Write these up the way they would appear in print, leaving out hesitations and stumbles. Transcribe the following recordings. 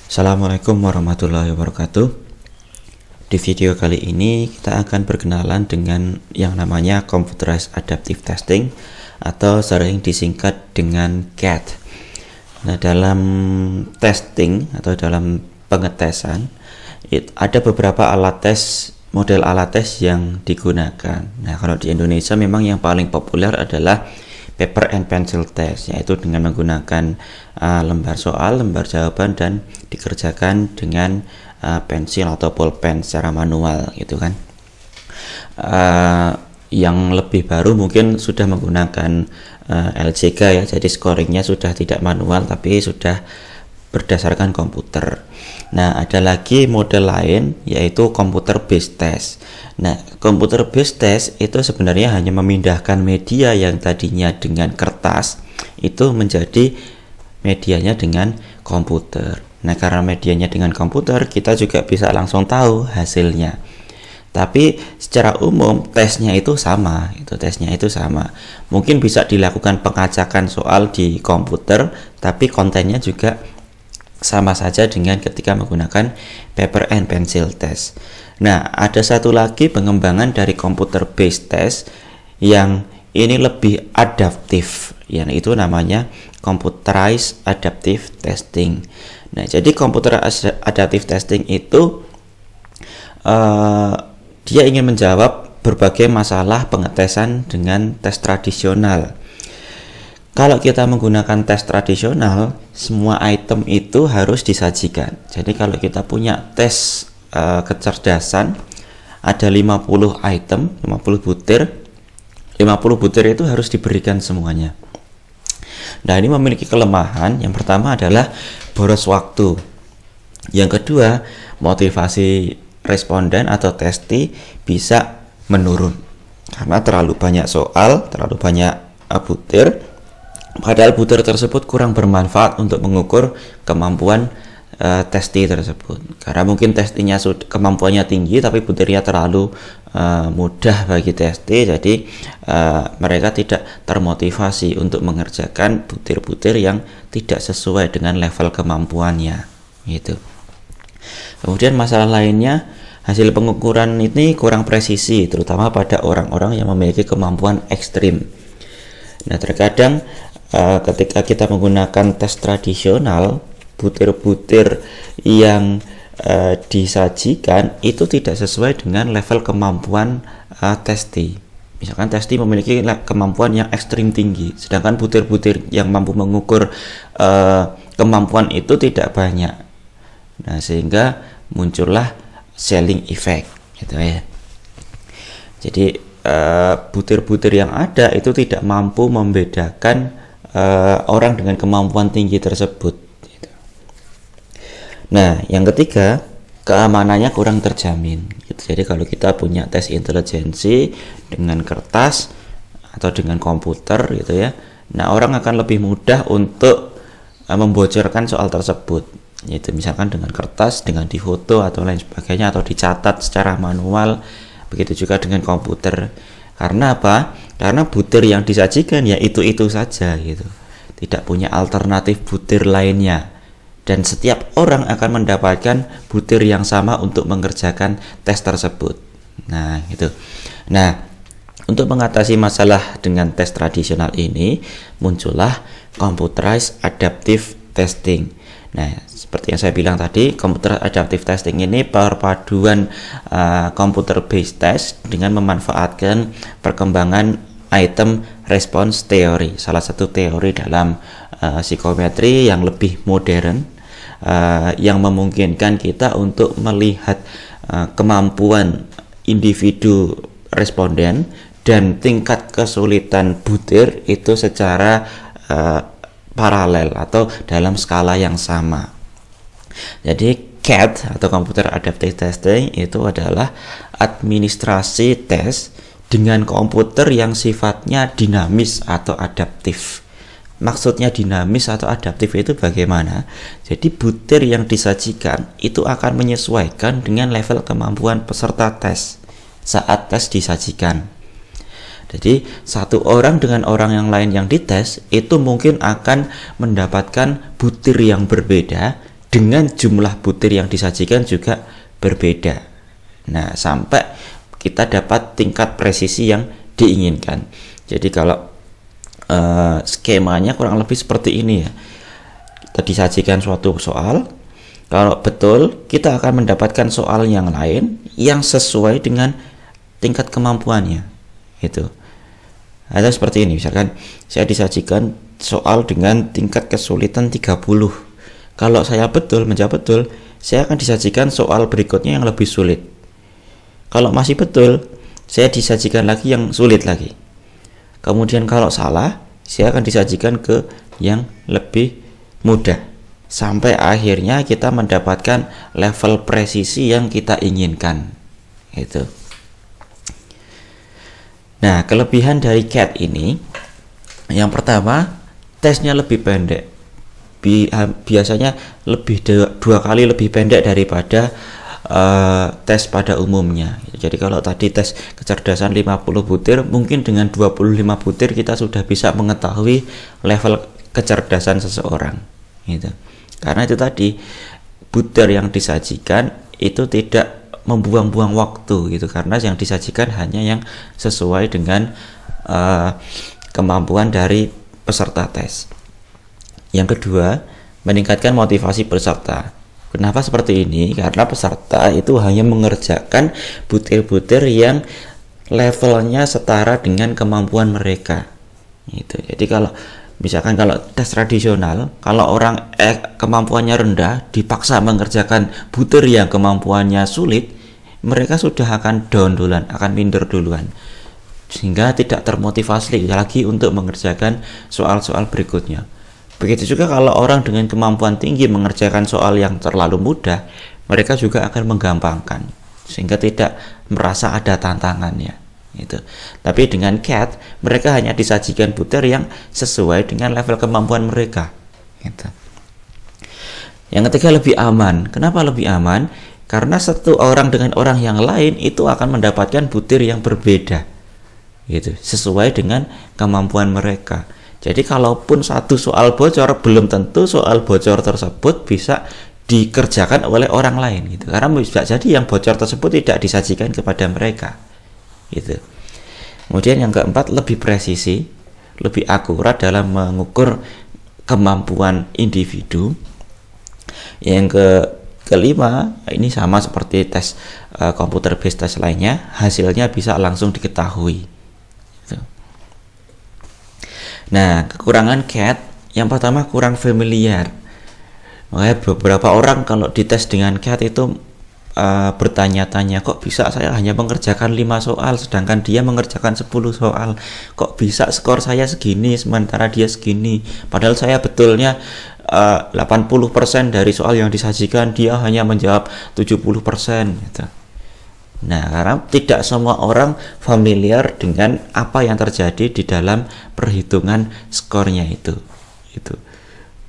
Assalamualaikum warahmatullahi wabarakatuh. Di video kali ini kita akan berkenalan dengan yang namanya Computerized Adaptive Testing atau sering disingkat dengan CAT. Nah, dalam testing atau dalam pengetesan ada beberapa model alat tes yang digunakan. Nah, kalau di Indonesia memang yang paling populer adalah paper and pencil test, yaitu dengan menggunakan lembar soal, lembar jawaban, dan dikerjakan dengan pensil atau pulpen secara manual gitu kan. Yang lebih baru mungkin sudah menggunakan LJK ya, jadi scoringnya sudah tidak manual tapi sudah berdasarkan komputer. Nah, ada lagi model lain yaitu computer based test. Nah, computer based test itu sebenarnya hanya memindahkan media yang tadinya dengan kertas itu menjadi medianya dengan komputer. Nah, karena medianya dengan komputer, kita juga bisa langsung tahu hasilnya. Tapi secara umum tesnya itu sama, Mungkin bisa dilakukan pengacakan soal di komputer, tapi kontennya juga sama saja dengan ketika menggunakan paper and pencil test. Nah, ada satu lagi pengembangan dari computer based test yang ini lebih adaptif, itu namanya computerized adaptive testing. Nah, jadi computerized adaptive testing itu dia ingin menjawab berbagai masalah pengetesan dengan tes tradisional. Kalau kita menggunakan tes tradisional, semua item itu harus disajikan. Jadi kalau kita punya tes kecerdasan, ada 50 item, 50 butir. 50 butir itu harus diberikan semuanya. Nah, ini memiliki kelemahan. Yang pertama adalah boros waktu. Yang kedua, motivasi responden atau testi bisa menurun. Karena terlalu banyak soal, terlalu banyak butir. Padahal butir tersebut kurang bermanfaat untuk mengukur kemampuan testi tersebut. Karena mungkin testinya kemampuannya tinggi, tapi butirnya terlalu mudah bagi testi, jadi mereka tidak termotivasi untuk mengerjakan butir-butir yang tidak sesuai dengan level kemampuannya. Gitu. Kemudian masalah lainnya, hasil pengukuran ini kurang presisi, terutama pada orang-orang yang memiliki kemampuan ekstrim. Nah, terkadang ketika kita menggunakan tes tradisional, butir-butir yang disajikan itu tidak sesuai dengan level kemampuan testi. Misalkan testi memiliki kemampuan yang ekstrim tinggi, sedangkan butir-butir yang mampu mengukur kemampuan itu tidak banyak. Nah, sehingga muncullah ceiling effect, gitu ya. Jadi butir-butir yang ada itu tidak mampu membedakan orang dengan kemampuan tinggi tersebut. Nah, yang ketiga, keamanannya kurang terjamin. Jadi kalau kita punya tes intelijensi dengan kertas atau dengan komputer, gitu ya, nah orang akan lebih mudah untuk membocorkan soal tersebut. Yaitu misalkan dengan kertas, dengan difoto atau lain sebagainya, atau dicatat secara manual. Begitu juga dengan komputer. Karena apa? Karena butir yang disajikan ya itu saja gitu. Tidak punya alternatif butir lainnya. Dan setiap orang akan mendapatkan butir yang sama untuk mengerjakan tes tersebut. Nah, gitu. Nah, untuk mengatasi masalah dengan tes tradisional ini, muncullah computerized adaptive testing. Nah, seperti yang saya bilang tadi, computer adaptive testing ini perpaduan computer based test dengan memanfaatkan perkembangan item response theory, salah satu teori dalam psikometri yang lebih modern, yang memungkinkan kita untuk melihat kemampuan individu responden dan tingkat kesulitan butir itu secara paralel atau dalam skala yang sama. Jadi CAT atau Computer Adaptive Testing itu adalah administrasi tes dengan komputer yang sifatnya dinamis atau adaptif. Maksudnya dinamis atau adaptif itu bagaimana? Jadi butir yang disajikan itu akan menyesuaikan dengan level kemampuan peserta tes saat tes disajikan. Jadi satu orang dengan orang yang lain yang dites itu mungkin akan mendapatkan butir yang berbeda dengan jumlah butir yang disajikan juga berbeda. Nah, sampai kita dapat tingkat presisi yang diinginkan. Jadi kalau skemanya kurang lebih seperti ini ya. Kita disajikan suatu soal, kalau betul kita akan mendapatkan soal yang lain yang sesuai dengan tingkat kemampuannya. Itu. Ada seperti ini, misalkan saya disajikan soal dengan tingkat kesulitan 30. Kalau saya menjawab betul, saya akan disajikan soal berikutnya yang lebih sulit. Kalau masih betul, saya disajikan lagi yang sulit lagi. Kemudian kalau salah, saya akan disajikan ke yang lebih mudah. Sampai akhirnya kita mendapatkan level presisi yang kita inginkan. Itu. Nah, kelebihan dari CAT ini, yang pertama, tesnya lebih pendek. Biasanya dua kali lebih pendek daripada tes pada umumnya. Jadi kalau tadi tes kecerdasan 50 butir, mungkin dengan 25 butir kita sudah bisa mengetahui level kecerdasan seseorang. Gitu. Karena itu tadi butir yang disajikan itu tidak membuang-buang waktu gitu, karena yang disajikan hanya yang sesuai dengan kemampuan dari peserta tes. Yang kedua, meningkatkan motivasi peserta. Kenapa seperti ini? Karena peserta itu hanya mengerjakan butir-butir yang levelnya setara dengan kemampuan mereka. Gitu. Jadi kalau misalkan kalau tes tradisional, kalau orang kemampuannya rendah dipaksa mengerjakan butir yang kemampuannya sulit, mereka sudah akan down duluan, akan minder duluan, sehingga tidak termotivasi lagi untuk mengerjakan soal-soal berikutnya. Begitu juga kalau orang dengan kemampuan tinggi mengerjakan soal yang terlalu mudah, mereka juga akan menggampangkan, sehingga tidak merasa ada tantangannya. Gitu. Tapi dengan CAT, mereka hanya disajikan butir yang sesuai dengan level kemampuan mereka. Gitu. Yang ketiga, lebih aman. Kenapa lebih aman? Karena satu orang dengan orang yang lain itu akan mendapatkan butir yang berbeda. Gitu, sesuai dengan kemampuan mereka. Jadi kalaupun satu soal bocor, belum tentu soal bocor tersebut bisa dikerjakan oleh orang lain gitu. Karena bisa jadi yang bocor tersebut tidak disajikan kepada mereka. Gitu. Kemudian yang keempat, lebih presisi, lebih akurat dalam mengukur kemampuan individu. Yang kelima, ini sama seperti tes komputer based test lainnya, hasilnya bisa langsung diketahui. Nah, kekurangan CAT yang pertama kurang familiar. Makanya beberapa orang kalau dites dengan CAT itu bertanya-tanya, kok bisa saya hanya mengerjakan 5 soal sedangkan dia mengerjakan 10 soal, kok bisa skor saya segini sementara dia segini, padahal saya betulnya 80% dari soal yang disajikan, dia hanya menjawab 70% gitu. Nah, karena tidak semua orang familiar dengan apa yang terjadi di dalam perhitungan skornya itu.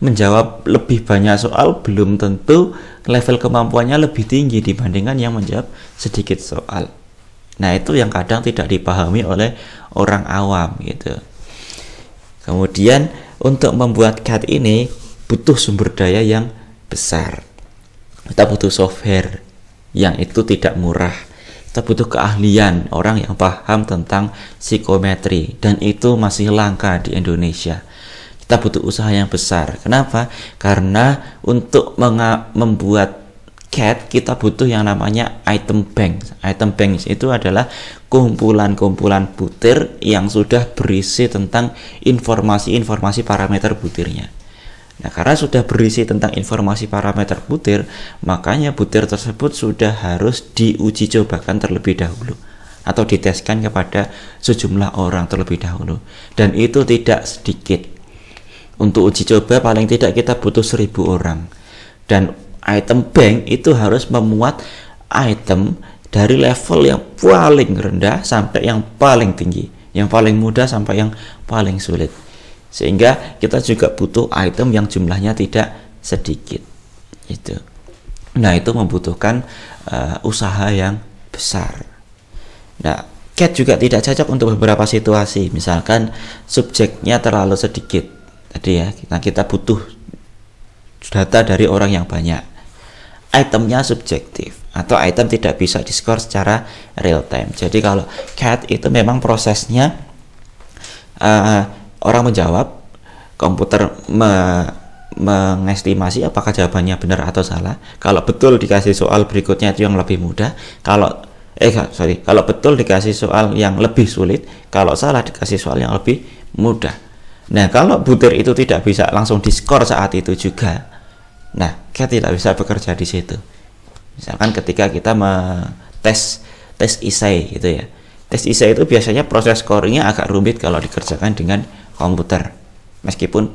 Menjawab lebih banyak soal belum tentu level kemampuannya lebih tinggi dibandingkan yang menjawab sedikit soal. Nah, itu yang kadang tidak dipahami oleh orang awam gitu. Kemudian untuk membuat CAT ini butuh sumber daya yang besar. Kita butuh software yang itu tidak murah. Kita butuh keahlian orang yang paham tentang psikometri, dan itu masih langka di Indonesia. Kita butuh usaha yang besar. Kenapa? Karena untuk membuat CAT kita butuh yang namanya item bank. Item bank itu adalah kumpulan-kumpulan butir yang sudah berisi tentang informasi-informasi parameter butirnya. Nah, karena sudah berisi tentang informasi parameter butir, makanya butir tersebut sudah harus diuji cobakan terlebih dahulu atau diteskan kepada sejumlah orang terlebih dahulu, dan itu tidak sedikit. Untuk uji coba paling tidak kita butuh 1000 orang, dan item bank itu harus memuat item dari level yang paling rendah sampai yang paling tinggi, yang paling mudah sampai yang paling sulit. Sehingga kita juga butuh item yang jumlahnya tidak sedikit. Itu. Nah, itu membutuhkan usaha yang besar. Nah, CAT juga tidak cocok untuk beberapa situasi. Misalkan subjeknya terlalu sedikit. Tadi ya, kita butuh data dari orang yang banyak. Itemnya subjektif atau item tidak bisa diskor secara real time. Jadi kalau cat itu memang prosesnya orang menjawab, komputer mengestimasi apakah jawabannya benar atau salah. Kalau betul dikasih soal berikutnya itu yang lebih mudah. Kalau betul dikasih soal yang lebih sulit, kalau salah dikasih soal yang lebih mudah. Nah, kalau butir itu tidak bisa langsung diskor saat itu juga, nah, cat tidak bisa bekerja di situ. Misalkan ketika kita tes isai gitu ya. Tes isai itu biasanya proses scoringnya agak rumit kalau dikerjakan dengan komputer. Meskipun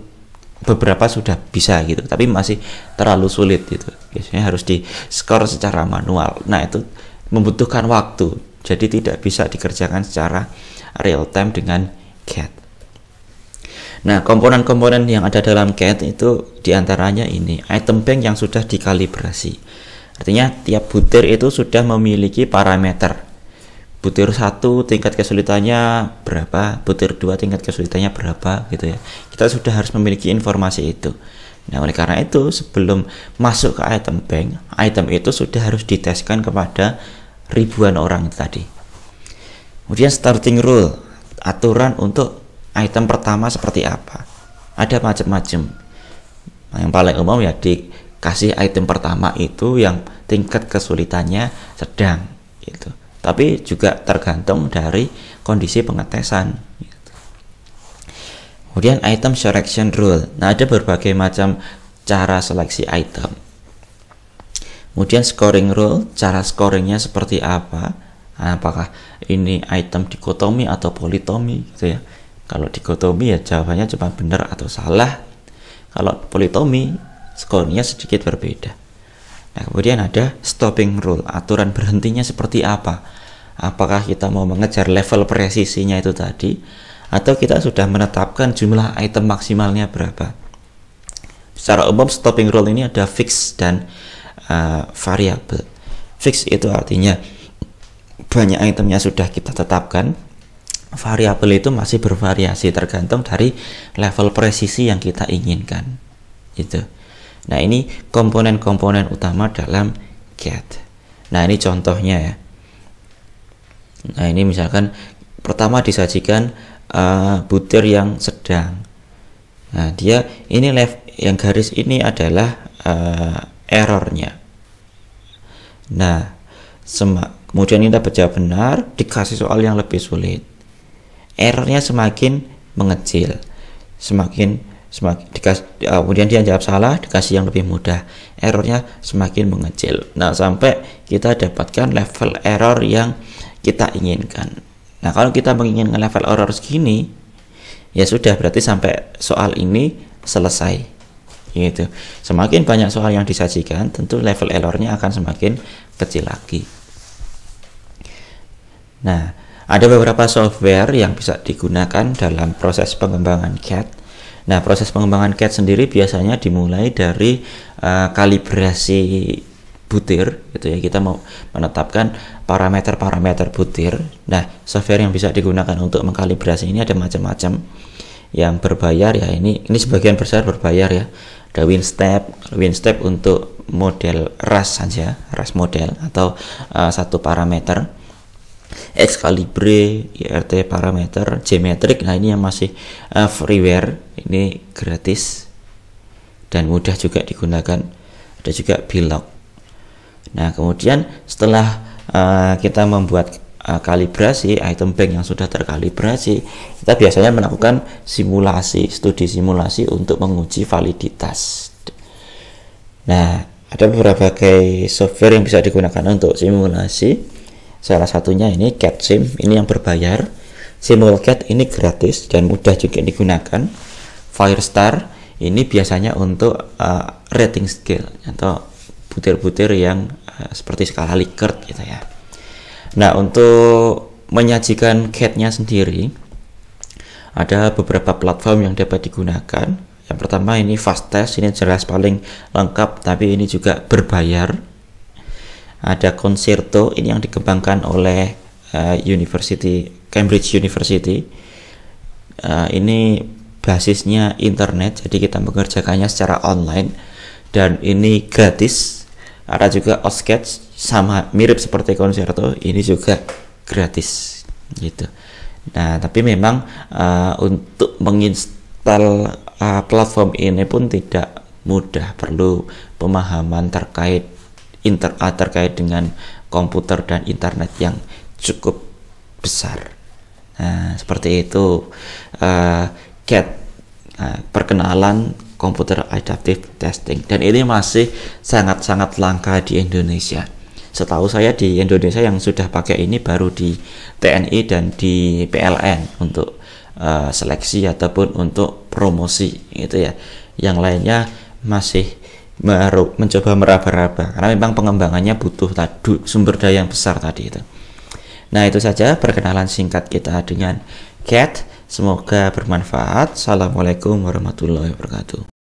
beberapa sudah bisa gitu, tapi masih terlalu sulit gitu. Biasanya harus di skor secara manual. Nah, itu membutuhkan waktu, jadi tidak bisa dikerjakan secara real time dengan cat. Nah, komponen-komponen yang ada dalam cat itu diantaranya ini item bank yang sudah dikalibrasi. Artinya tiap butir itu sudah memiliki parameter. Butir 1 tingkat kesulitannya berapa, butir 2 tingkat kesulitannya berapa gitu ya. Kita sudah harus memiliki informasi itu. Nah, oleh karena itu sebelum masuk ke item bank, item itu sudah harus diteskan kepada ribuan orang tadi. Kemudian starting rule, aturan untuk item pertama seperti apa. Ada macam-macam. Yang paling umum ya dikasih item pertama itu yang tingkat kesulitannya sedang gitu. Tapi juga tergantung dari kondisi pengetesan gitu. Kemudian item selection rule. Nah, ada berbagai macam cara seleksi item. Kemudian scoring rule, cara scoringnya seperti apa? Apakah ini item dikotomi atau politomi gitu ya. Kalau dikotomi ya jawabannya cuma benar atau salah. Kalau politomi skornya sedikit berbeda. Nah, kemudian ada stopping rule, aturan berhentinya seperti apa? Apakah kita mau mengejar level presisinya itu tadi, atau kita sudah menetapkan jumlah item maksimalnya berapa? Secara umum stopping rule ini ada fix dan variabel. Fix itu artinya banyak itemnya sudah kita tetapkan. Variabel itu masih bervariasi tergantung dari level presisi yang kita inginkan. Gitu. Nah, ini komponen-komponen utama dalam cat. Nah, ini contohnya ya. Nah, ini misalkan pertama disajikan butir yang sedang. Nah, dia ini yang garis ini adalah errornya. Nah, kemudian kita baca benar, dikasih soal yang lebih sulit. Errornya semakin mengecil, kemudian dia jawab salah, dikasih yang lebih mudah, errornya semakin mengecil. Nah, sampai kita dapatkan level error yang kita inginkan. Nah, kalau kita menginginkan level error segini, ya sudah, berarti sampai soal ini selesai gitu. Semakin banyak soal yang disajikan, tentu level errornya akan semakin kecil lagi. Nah, ada beberapa software yang bisa digunakan dalam proses pengembangan cat. Nah, proses pengembangan cat sendiri biasanya dimulai dari kalibrasi butir gitu ya. Kita mau menetapkan parameter-parameter butir. Nah, software yang bisa digunakan untuk mengkalibrasi ini ada macam-macam. Yang berbayar ya, ini sebagian besar berbayar ya. Ada WinStep untuk model RAS saja, RAS model atau satu parameter. Excalibre, IRT parameter, Geometric. Nah, ini yang masih freeware, ini gratis dan mudah juga digunakan. Ada juga Bilog. Nah, kemudian setelah kita membuat kalibrasi item bank yang sudah terkalibrasi, kita biasanya melakukan studi simulasi untuk menguji validitas. Nah, ada beberapa software yang bisa digunakan untuk simulasi. Salah satunya ini CatSim, ini yang berbayar. SimulCat ini gratis dan mudah juga digunakan. Firestar ini biasanya untuk rating scale atau butir-butir yang seperti skala Likert gitu ya. Nah, untuk menyajikan CAT-nya sendiri ada beberapa platform yang dapat digunakan. Yang pertama ini FastTest, ini jelas paling lengkap, tapi ini juga berbayar. Ada Concerto, ini yang dikembangkan oleh Cambridge University. Ini basisnya internet, jadi kita mengerjakannya secara online. dan ini gratis. Ada juga OSCAD, sama mirip seperti Concerto, ini juga gratis gitu. Nah, tapi memang untuk menginstal platform ini pun tidak mudah, perlu pemahaman terkait dengan komputer dan internet yang cukup besar. Nah, seperti itu CAD, perkenalan Computer Adaptive Testing, dan ini masih sangat-sangat langka di Indonesia. Setahu saya di Indonesia yang sudah pakai ini baru di TNI dan di PLN untuk seleksi ataupun untuk promosi gitu ya. Yang lainnya masih baru mencoba meraba-raba karena memang pengembangannya butuh sumber daya yang besar tadi itu. Nah, itu saja perkenalan singkat kita dengan CAD. Semoga bermanfaat. Assalamualaikum warahmatullahi wabarakatuh.